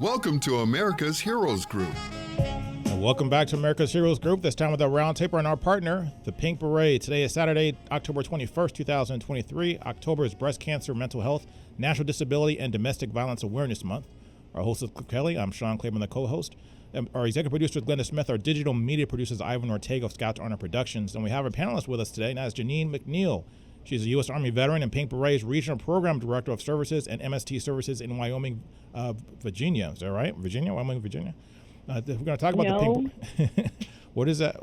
Welcome to America's Heroes Group. And welcome back to America's Heroes Group, this time with our roundtable and our partner, the Pink Beret. Today is Saturday, October 21st, 2023. October is Breast Cancer, Mental Health, National Disability, and Domestic Violence Awareness Month. Our host is Kelley. I'm Sean Claiborne, the co-host. Our executive producer is Glenda Smith. Our digital media producer is Ivan Ortega of Scouts Honor Productions. And we have our panelist with us today, and that's Jeanine McNeill. She's a U.S. Army veteran and Pink Beret's Regional Program Director of Services and MST Services in Wyoming, Virginia. Is that right? Wyoming, Virginia? We're going to talk about the Pink. What is that?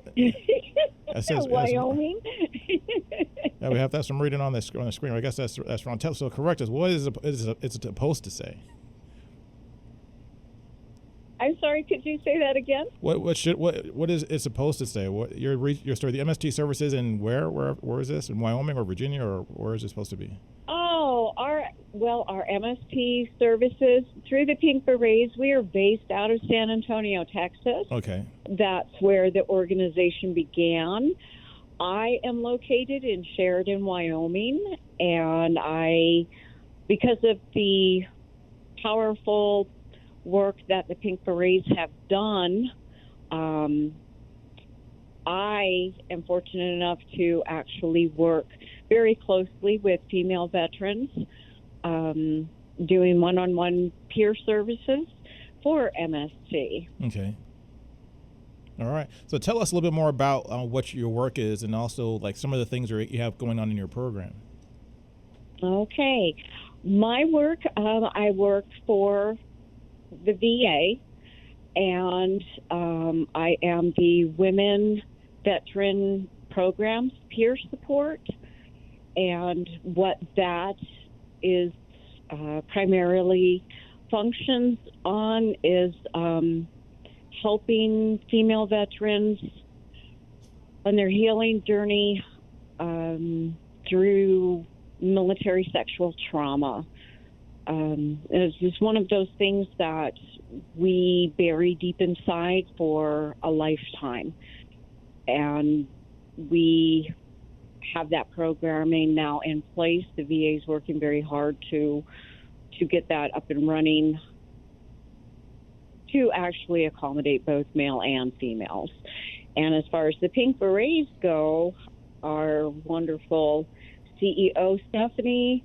That says Wyoming. Yeah, we have some reading on the screen. I guess that's wrong. So correct us. What is it supposed to say? I'm sorry. Could you say that again? What is it supposed to say? What your story? The MST Services in where is this? In Wyoming or Virginia, or where is it supposed to be? Oh, our MST Services through the Pink Berets. We are based out of San Antonio, Texas. Okay. That's where the organization began. I am located in Sheridan, Wyoming, and because of the powerful work that the Pink Berets have done, I am fortunate enough to actually work very closely with female veterans, doing one-on-one peer services for MST. Okay. All right. So tell us a little bit more about what your work is, and also like some of the things you have going on in your program. Okay. My work, I work for the VA, and I am the Women Veteran Programs Peer Support, and what that is primarily functions on is helping female veterans on their healing journey through military sexual trauma. It's just one of those things that we bury deep inside for a lifetime. And we have that programming now in place. The VA is working very hard to get that up and running to actually accommodate both male and females. And as far as the Pink Berets go, our wonderful CEO, Stephanie,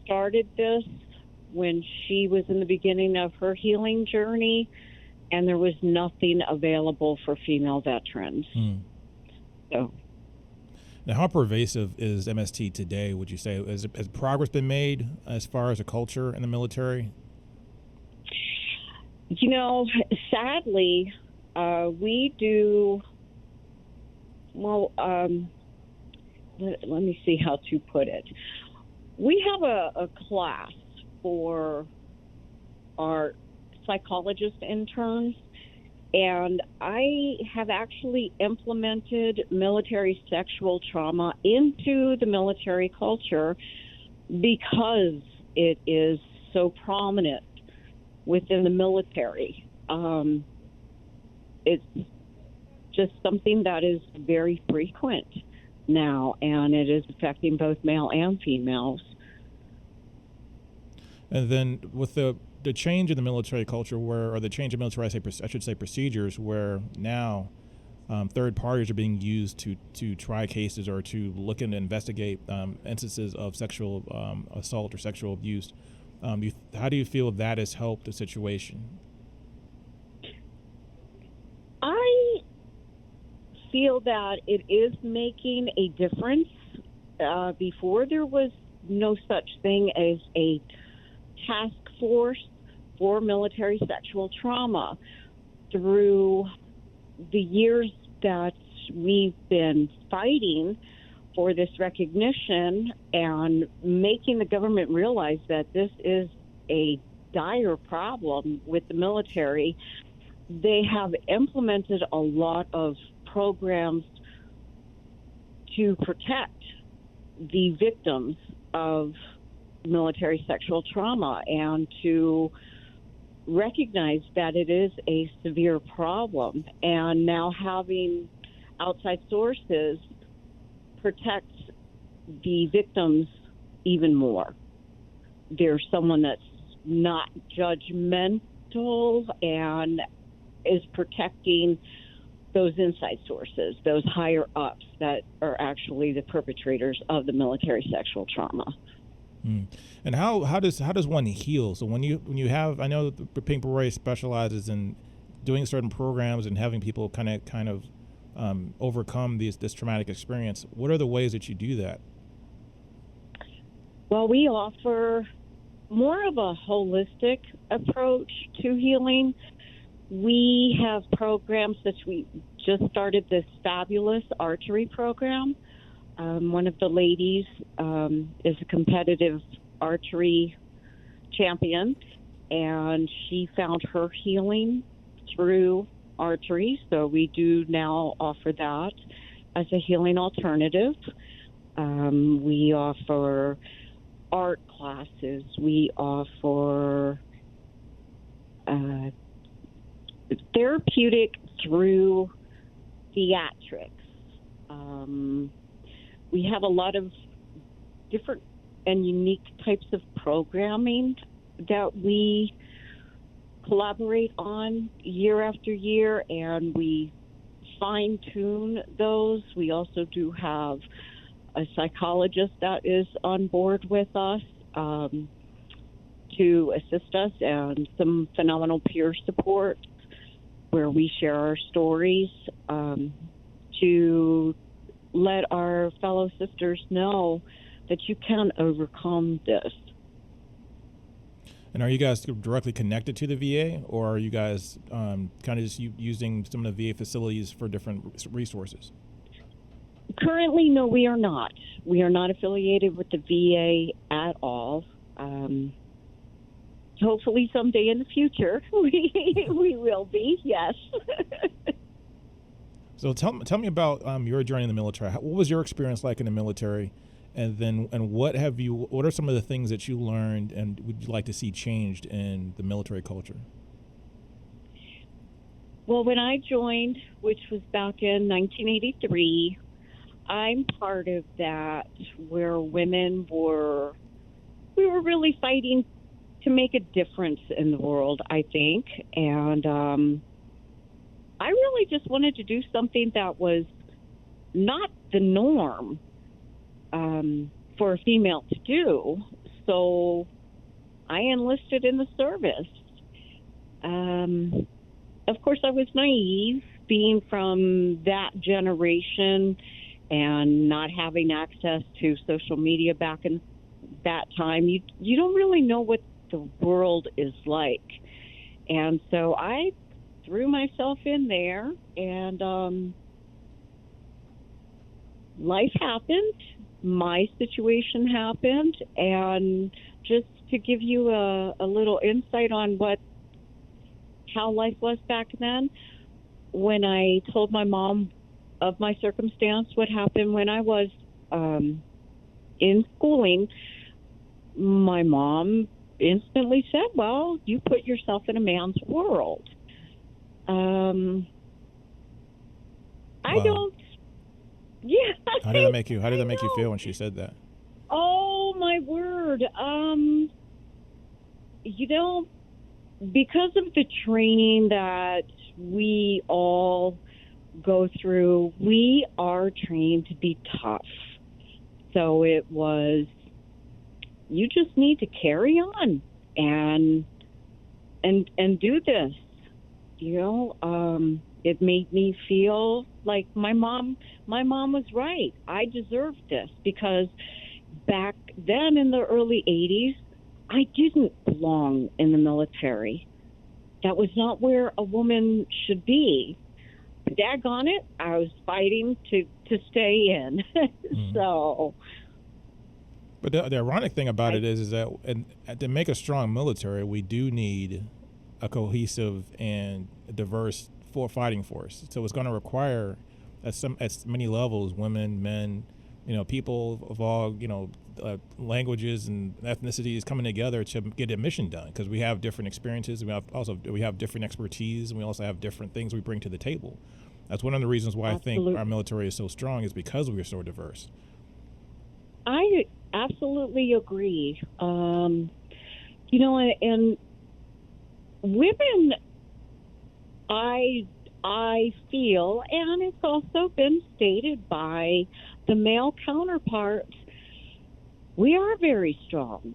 started this when she was in the beginning of her healing journey, and there was nothing available for female veterans. So, now, how pervasive is MST today, would you say? Has progress been made as far as a culture in the military? You know, sadly, we do, let me see how to put it. We have a class for our psychologist interns, and I have actually implemented military sexual trauma into the military culture because it is so prominent within the military. It's just something that is very frequent now, and it is affecting both male and females. And then with the change in the military culture, or the change in military, I should say procedures, where now third parties are being used to try cases or to look and investigate instances of sexual assault or sexual abuse. How do you feel that has helped the situation? I feel that it is making a difference. Before, there was no such thing as a task force for military sexual trauma. Through the years that we've been fighting for this recognition and making the government realize that this is a dire problem with the military, they have implemented a lot of programs to protect the victims of military sexual trauma and to recognize that it is a severe problem. And now having outside sources protects the victims even more. There's someone that's not judgmental hostile and is protecting those inside sources, those higher ups that are actually the perpetrators of the military sexual trauma. And how does one heal? So when you have, I know the Pink Beret specializes in doing certain programs and having people kind of overcome this traumatic experience. What are the ways that you do that? Well, we offer more of a holistic approach to healing. We have programs that we just started this fabulous archery program. One of the ladies is a competitive archery champion, and she found her healing through archery. So we do now offer that as a healing alternative. We offer art classes. We offer therapeutic through theatrics. We have a lot of different and unique types of programming that we collaborate on year after year, and we fine-tune those. We also do have a psychologist that is on board with us to assist us, and some phenomenal peer support where we share our stories to let our fellow sisters know that you can overcome this. And are you guys directly connected to the VA, or are you guys kind of just using some of the VA facilities for different resources? Currently, no, we are not. We are not affiliated with the VA at all. Hopefully someday in the future we will be, yes. So tell me about your journey in the military. What was your experience like in the military? And what are some of the things that you learned and would you like to see changed in the military culture? Well, when I joined, which was back in 1983, I'm part of that where women we were really fighting to make a difference in the world, I think. And I really just wanted to do something that was not the norm for a female to do. So I enlisted in the service. Of course, I was naive, being from that generation and not having access to social media back in that time. You don't really know what the world is like. And so I threw myself in there, and life happened. My situation happened, and just to give you a little insight on how life was back then, when I told my mom of my circumstance, what happened when I was in schooling, my mom instantly said, well, you put yourself in a man's world. Wow. I don't. Yeah. How did that make you feel when she said that? Oh my word. Because of the training that we all go through, we are trained to be tough. So it was, you just need to carry on and do this. It made me feel like my mom was right. I deserved this, because back then in the early 80s, I didn't belong in the military. That was not where a woman should be. Daggone it, I was fighting to stay in. Mm-hmm. So. But the ironic thing about it is that to make a strong military, we do need a cohesive and diverse fighting force. So it's going to require at many levels, women, men, people of all languages and ethnicities coming together to get a mission done, because we have different experiences. We have different expertise, and we also have different things we bring to the table. That's one of the reasons why Absolutely. I think our military is so strong, is because we are so diverse. I absolutely agree. And women, I feel, and it's also been stated by the male counterparts, we are very strong.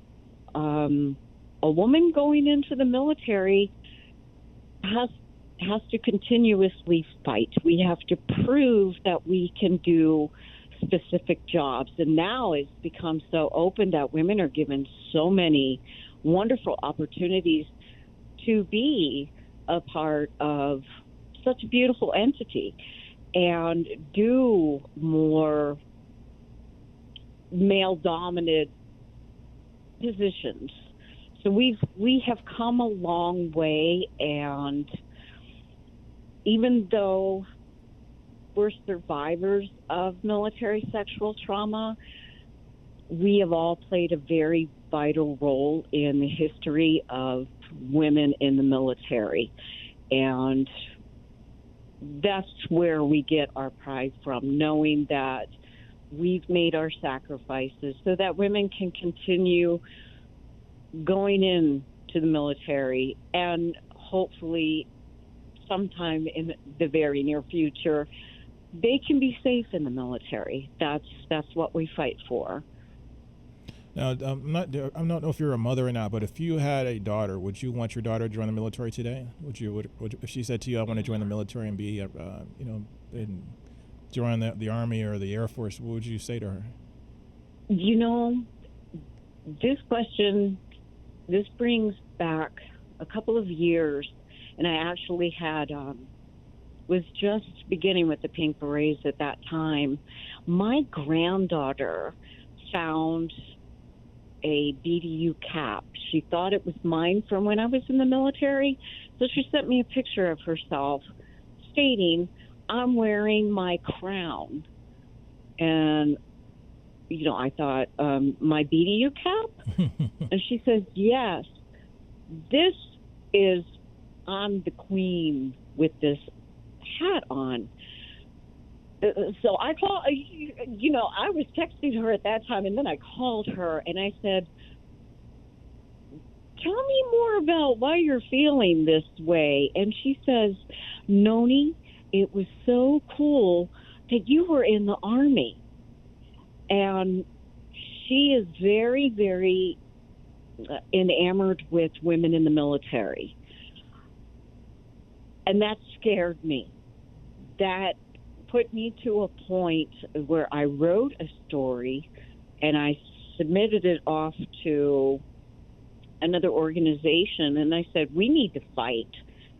A woman going into the military has to continuously fight. We have to prove that we can do specific jobs. And now it's become so open that women are given so many wonderful opportunities to be a part of such a beautiful entity and do more male-dominated positions. So we have come a long way, and even though we're survivors of military sexual trauma, we have all played a very vital role in the history of women in the military. And that's where we get our pride from, knowing that we've made our sacrifices so that women can continue going into the military, and hopefully sometime in the very near future they can be safe in the military. That's what we fight for. Now, I don't know if you're a mother or not, but if you had a daughter, would you want your daughter to join the military today? Would if she said to you, "I want to join the military and be, and join the Army or the Air Force," what would you say to her? This question, this brings back a couple of years, and I actually was just beginning with the Pink Berets at that time. My granddaughter found a BDU cap. She thought it was mine from when I was in the military, so she sent me a picture of herself stating, "I'm wearing my crown." And I thought, my BDU cap? And she says, "Yes, this is, I'm the queen with this hat on." So I called, I was texting her at that time, and then I called her and I said, "Tell me more about why you're feeling this way." And she says, "Noni, it was so cool that you were in the Army." And she is very, very enamored with women in the military. And that scared me. That put me to a point where I wrote a story and I submitted it off to another organization, and I said, we need to fight,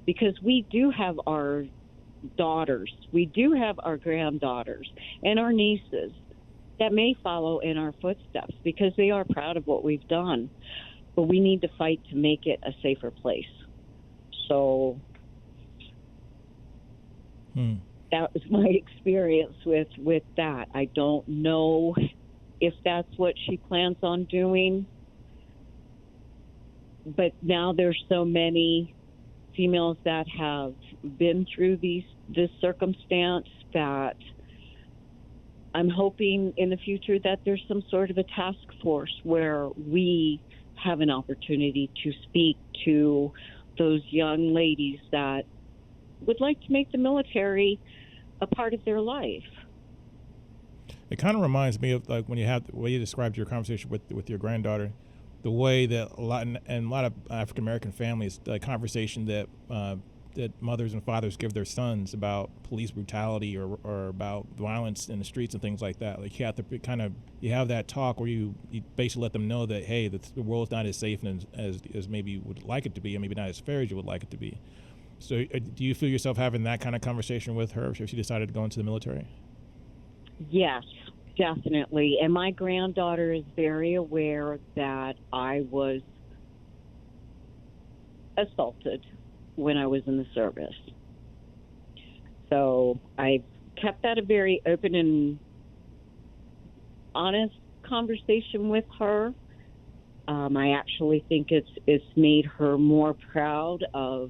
because we do have our daughters, we do have our granddaughters and our nieces that may follow in our footsteps because they are proud of what we've done, but we need to fight to make it a safer place. So that was my experience with that. I don't know if that's what she plans on doing, but now there's so many females that have been through this circumstance that I'm hoping in the future that there's some sort of a task force where we have an opportunity to speak to those young ladies that would like to make the military a part of their life. It kind of reminds me of like when the way you described your conversation with your granddaughter, the way that a lot of African American families, the conversation that mothers and fathers give their sons about police brutality or about violence in the streets and things like that. Like you have to you have that talk where you basically let them know that, hey, the world's not as safe and as maybe you would like it to be, and maybe not as fair as you would like it to be. So do you feel yourself having that kind of conversation with her if she decided to go into the military? Yes, definitely. And my granddaughter is very aware that I was assaulted when I was in the service. So I kept that a very open and honest conversation with her. I actually think it's made her more proud of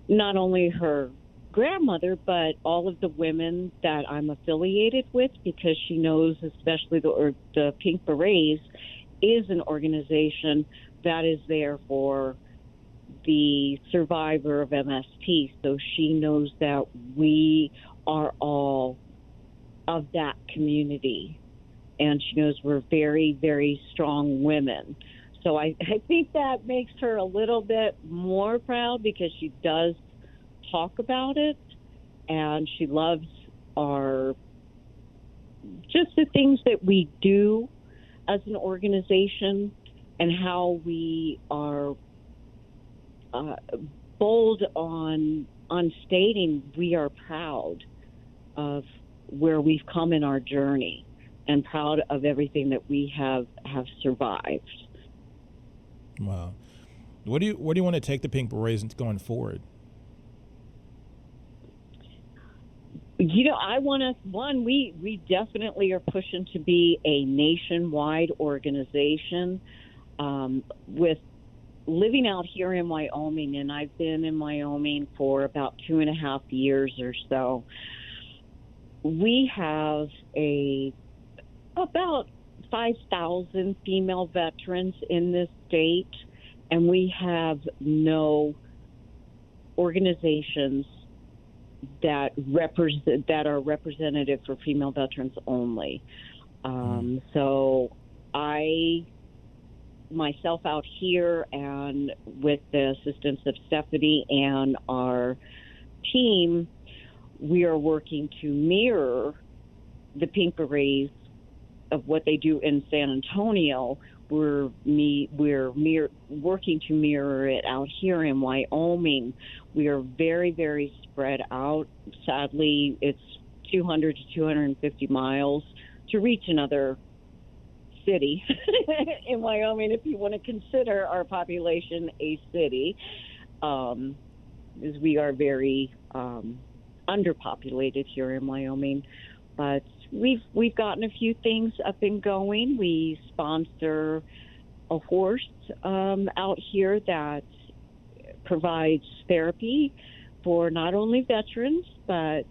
not only her grandmother, but all of the women that I'm affiliated with, because she knows, especially the Pink Berets is an organization that is there for the survivor of MST, so she knows that we are all of that community, and she knows we're very, very strong women. So I think that makes her a little bit more proud because she does talk about it, and she loves just the things that we do as an organization and how we are bold on stating we are proud of where we've come in our journey and proud of everything that we have survived. Wow. What do you want to take the Pink Berets going forward? I want us, we definitely are pushing to be a nationwide organization. With living out here in Wyoming, and I've been in Wyoming for about 2.5 years or so, we have about 5,000 female veterans in this state, and we have no organizations that are representative for female veterans only. So I myself out here, and with the assistance of Stephanie and our team, we are working to mirror the Pink Berets of what they do in San Antonio. We're working to mirror it out here in Wyoming. We are very, very spread out. Sadly, it's 200 to 250 miles to reach another city in Wyoming, if you want to consider our population a city, because we are very underpopulated here in Wyoming. But we've gotten a few things up and going. We sponsor a horse out here that provides therapy for not only veterans but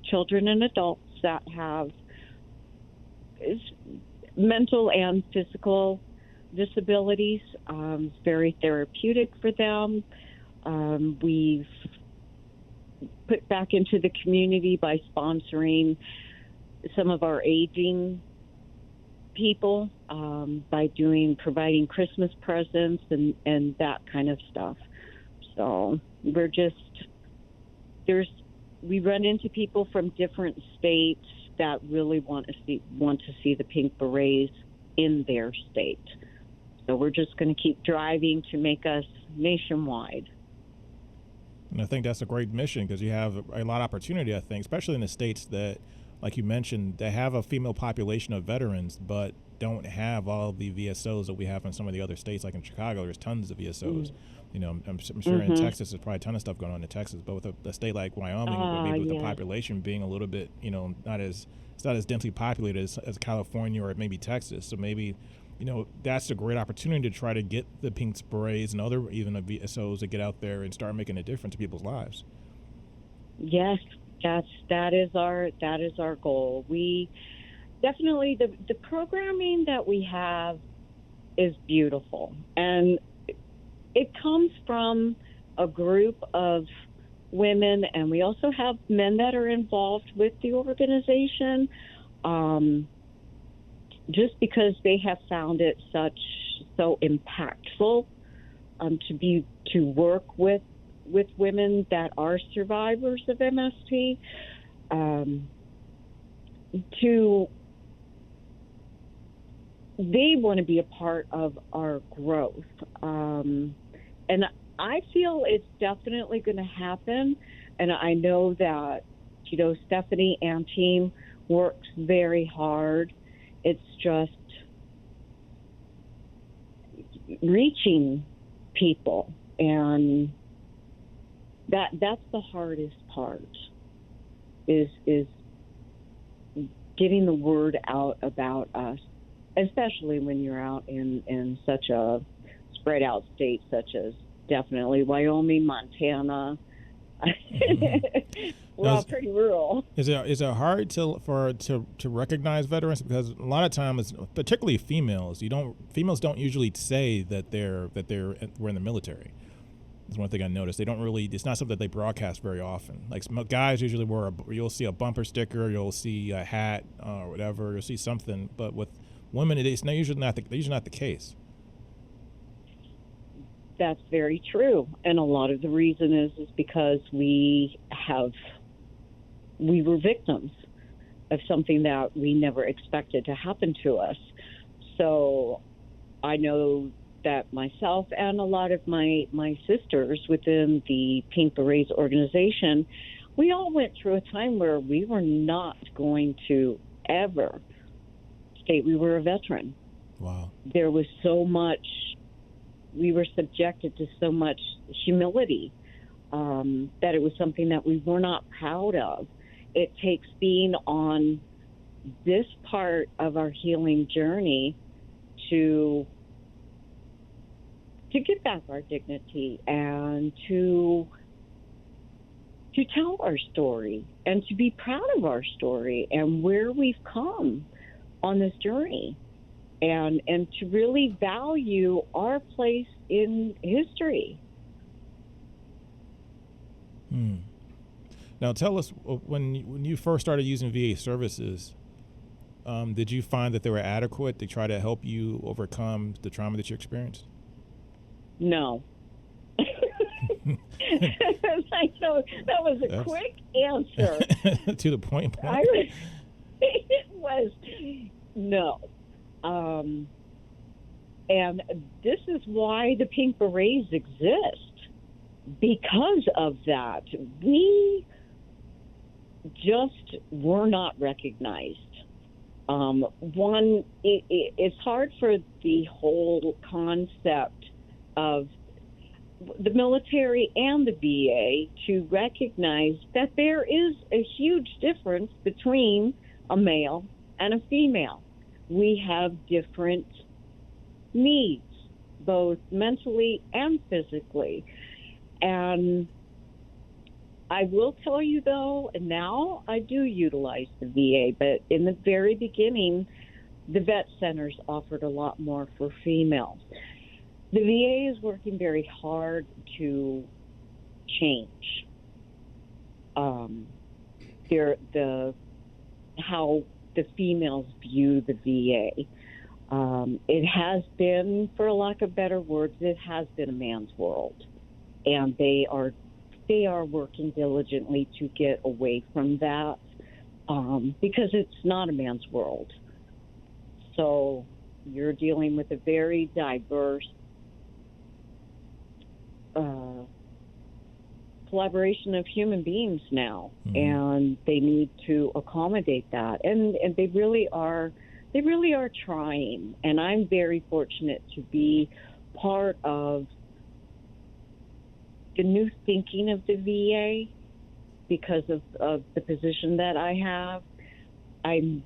children and adults that have mental and physical disabilities. It's very therapeutic for them. We've put back into the community by sponsoring some of our aging people, by providing Christmas presents and that kind of stuff. So we run into people from different states that really want to see the Pink Berets in their state. So we're just going to keep driving to make us nationwide. And I think that's a great mission because you have a lot of opportunity, I think, especially in the states that, like you mentioned, they have a female population of veterans but don't have all the VSOs that we have in some of the other states. Like in Chicago, there's tons of VSOs. I'm sure in Texas there's probably a ton of stuff going on in Texas, but with a state like Wyoming, maybe with the population being a little bit, it's not as densely populated as California or maybe Texas. So maybe, that's a great opportunity to try to get the Pink Berets and other even the VSOs to get out there and start making a difference in people's lives. Yes, that is our goal. We definitely, the programming that we have is beautiful, and it comes from a group of women, and we also have men that are involved with the organization, just because they have found it so impactful to work with women that are survivors of MST, they want to be a part of our growth. And I feel it's definitely going to happen. And I know that, Stephanie and team works very hard. It's just reaching people. And that's the hardest part is getting the word out about us, especially when you're out in such a spread out state such as definitely Wyoming, Montana, Well, pretty rural. Is it hard to recognize veterans? Because a lot of times, particularly females, females don't usually say that were in the military. That's one thing I noticed. They don't really. It's not something that they broadcast very often. Like guys usually you'll see a bumper sticker, you'll see a hat or whatever, you'll see something. But with women, it's usually not the case. That's very true, and a lot of the reason is because we were victims of something that we never expected to happen to us. So I know that myself and a lot of my sisters within the Pink Berets organization, we all went through a time where we were not going to ever state we were a veteran. Wow. There was so much, we were subjected to so much humility that it was something that we were not proud of. It takes being on this part of our healing journey to get back our dignity and to tell our story and to be proud of our story and where we've come on this journey and to really value our place in history. Now tell us, when you first started using VA services, did you find that they were adequate to try to help you overcome the trauma that you experienced? No. I know that was a quick answer. To the point. It was no. And this is why the Pink Berets exist. Because of that, we just were not recognized. It's hard for the whole concept of the military and the VA to recognize that there is a huge difference between a male and a female. We have different needs, both mentally and physically. And I will tell you, though, and now I do utilize the VA, but in the very beginning, the vet centers offered a lot more for females. The VA is working very hard to change how the females view the VA. It has been, for lack of better words, it has been a man's world, and they are working diligently to get away from that because it's not a man's world. So you're dealing with a very diverse collaboration of human beings now, and they need to accommodate that, and they really are trying. And I'm very fortunate to be part of the new thinking of the VA because of the position that I have. I'm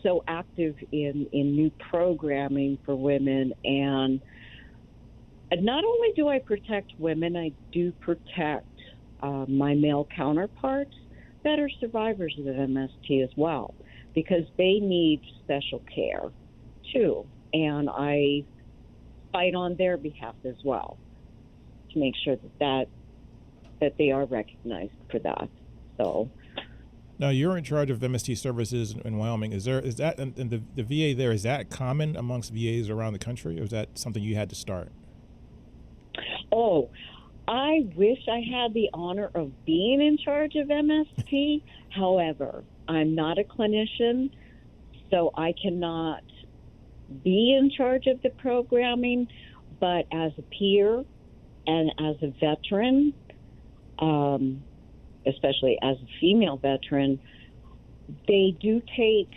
so active in new programming for women, and not only do I protect women, I do protect my male counterparts that are survivors of MST as well, because they need special care too, and I fight on their behalf as well to make sure that they are recognized for that. So now you're in charge of MST services in Wyoming. Is that and the VA there, is that common amongst VAs around the country, or is that something you had to start? Oh, I wish I had the honor of being in charge of MST. However, I'm not a clinician, so I cannot be in charge of the programming. But as a peer and as a veteran, especially as a female veteran, they do take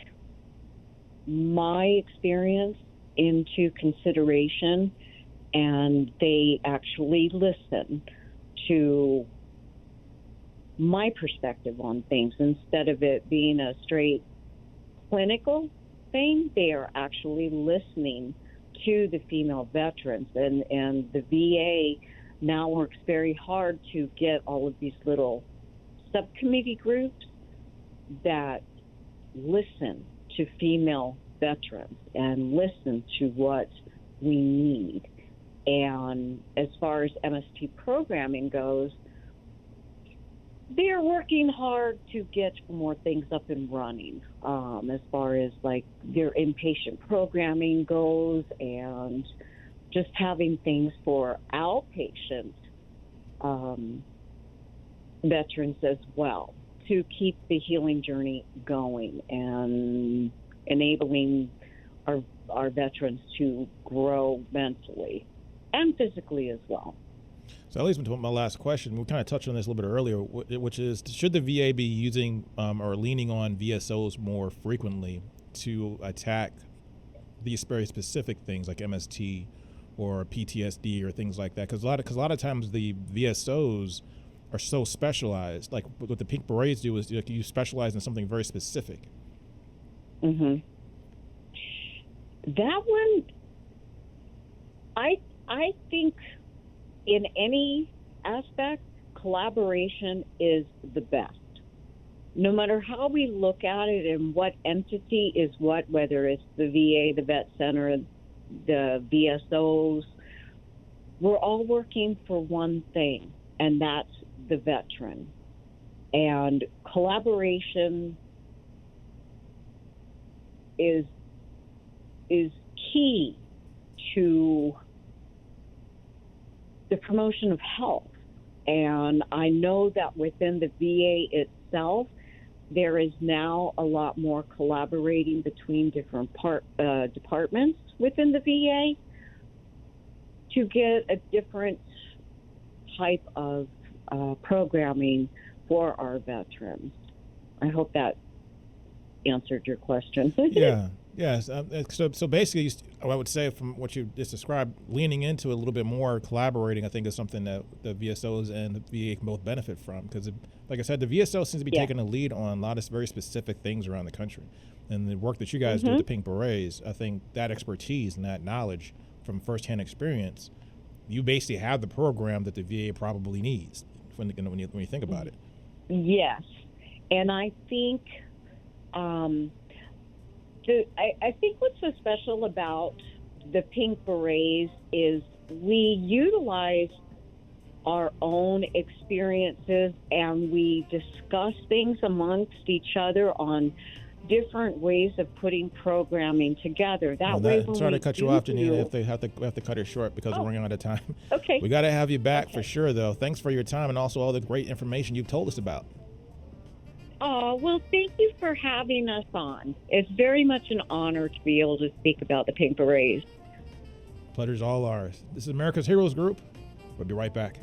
my experience into consideration, and they actually listen to my perspective on things. Instead of it being a straight clinical thing, they are actually listening to the female veterans. And the VA now works very hard to get all of these little subcommittee groups that listen to female veterans and listen to what we need. And as far as MST programming goes, they're working hard to get more things up and running, as far as like their inpatient programming goes, and just having things for outpatient veterans as well, to keep the healing journey going and enabling our veterans to grow mentally and physically as well. So that leads me to my last question. We kind of touched on this a little bit earlier, which is, should the VA be using or leaning on VSOs more frequently to attack these very specific things like MST or PTSD or things like that? Because a lot of times the VSOs are so specialized. Like what the Pink Berets do is, like, you specialize in something very specific. Mm-hmm. That one, I think in any aspect, collaboration is the best. No matter how we look at it and what entity is what, whether it's the VA, the Vet Center, the VSOs, we're all working for one thing, and that's the veteran. And collaboration is key to the promotion of health. And I know that within the VA itself, there is now a lot more collaborating between different departments within the VA to get a different type of programming for our veterans. I hope that answered your question. Yeah. Yes. So basically, I would say from what you just described, leaning into a little bit more collaborating, I think, is something that the VSOs and the VA can both benefit from. Because, like I said, the VSO seems to be taking a lead on a lot of very specific things around the country. And the work that you guys do with the Pink Berets, I think that expertise and that knowledge from firsthand experience, you basically have the program that the VA probably needs when you think about it. Yes. And I think I think what's so special about the Pink Berets is we utilize our own experiences and we discuss things amongst each other on different ways of putting programming together. Sorry to cut you off, Jeanine, if they have to cut it short because we're running out of time. Okay. We got to have you back for sure, though. Thanks for your time and also all the great information you've told us about. Oh, well, thank you for having us on. It's very much an honor to be able to speak about the Pink Berets. Pleasure's all ours. This is America's Heroes Group. We'll be right back.